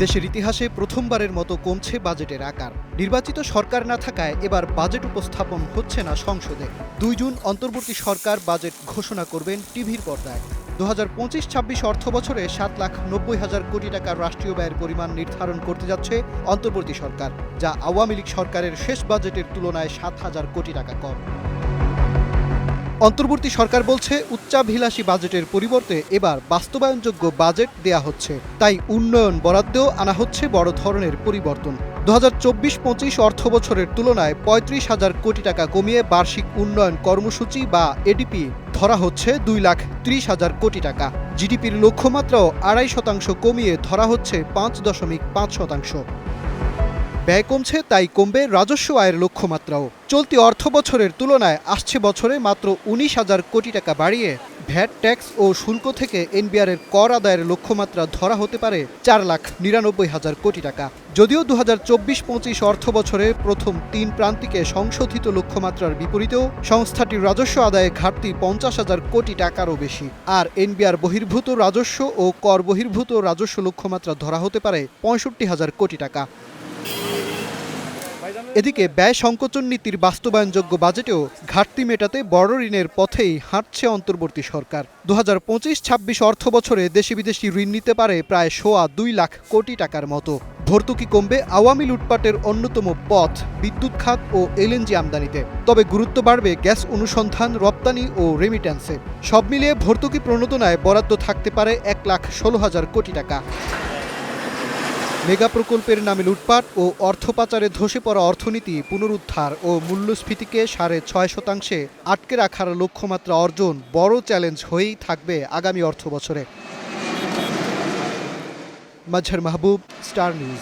দেশের ইতিহাসে প্রথমবারের মতো কমছে বাজেটের আকার। নির্বাচিত সরকার না থাকায় এবার বাজেট উপস্থাপন হচ্ছে না সংসদে। ২ জুন অন্তর্বর্তী সরকার বাজেট ঘোষণা করবেন টিভির পর্দায়। ২০২৫-২৬ অর্থবছরে ৭,৯০,০০০ কোটি টাকার রাষ্ট্রীয় ব্যয়ের পরিমাণ নির্ধারণ করতে যাচ্ছে অন্তর্বর্তী সরকার, যা আওয়ামী লীগ সরকারের শেষ বাজেটের তুলনায় ৭,০০০ কোটি টাকা কম। অন্তর্বর্তী সরকার বলছে, উচ্চাভিলাষী বাজেটের পরিবর্তে এবার বাস্তবায়নযোগ্য বাজেট দেয়া হচ্ছে, তাই উন্নয়ন বরাদ্দেও আনা হচ্ছে বড় ধরনের পরিবর্তন। ২০২৪-২৫ অর্থবছরের তুলনায় ৩৫,০০০ কোটি টাকা কমিয়ে বার্ষিক উন্নয়ন কর্মসূচি বা এডিপি ধরা হচ্ছে ২,৩০,০০০ কোটি টাকা। জিডিপির লক্ষ্যমাত্রাও ২.৫% কমিয়ে ধরা হচ্ছে ৫.৫%। ব্যয় কমছে, তাই কমবে রাজস্ব আয়ের লক্ষ্যমাত্রাও। চলতি অর্থবছরের তুলনায় আসছে বছরে মাত্র ১৯,০০০ কোটি টাকা বাড়িয়ে ভ্যাট, ট্যাক্স ও শুল্ক থেকে এনবিআরের কর আদায়ের লক্ষ্যমাত্রা ধরা হতে পারে ৪,৯৯,০০০ কোটি টাকা। যদিও ২০২৪-২৫ অর্থবছরে প্রথম ৩ প্রান্তিকে সংশোধিত লক্ষ্যমাত্রার বিপরীতেও সংস্থাটির রাজস্ব আদায়ে ঘাটতি ৫০,০০০ কোটি টাকারও বেশি। আর এনবিআর বহির্ভূত রাজস্ব ও কর বহির্ভূত রাজস্ব লক্ষ্যমাত্রা ধরা হতে পারে ৬৫,০০০ কোটি টাকা। এদিকে ব্যয় সংকোচন নীতির বাস্তবায়নযোগ্য বাজেটেও ঘাটতি মেটাতে বড় ঋণের পথেই হাঁটছে অন্তর্বর্তী সরকার। ২০২৫-২৬ অর্থবছরে দেশি বিদেশি ঋণ নিতে পারে প্রায় ২.২ লাখ কোটি টাকার মতো। ভর্তুকি কমবে আওয়ামী লুটপাটের অন্যতম পথ বিদ্যুৎ খাত ও এলএনজি আমদানিতে। তবে গুরুত্ব বাড়বে গ্যাস অনুসন্ধান, রপ্তানি ও রেমিট্যান্সে। সব মিলিয়ে ভর্তুকি প্রণোদনায় বরাদ্দ থাকতে পারে ১,১৬,০০০ কোটি টাকা। মেগা প্রকল্পের নামে লুটপাট ও অর্থ পাচারে ধসে পড়া অর্থনীতি পুনরুদ্ধার ও মূল্যস্ফীতিকে ৬.৫% আটকে রাখার লক্ষ্যমাত্রা অর্জন বড় চ্যালেঞ্জ হয়েই থাকবে আগামী অর্থবছরে। মাজহার মাহবুব, স্টার নিউজ।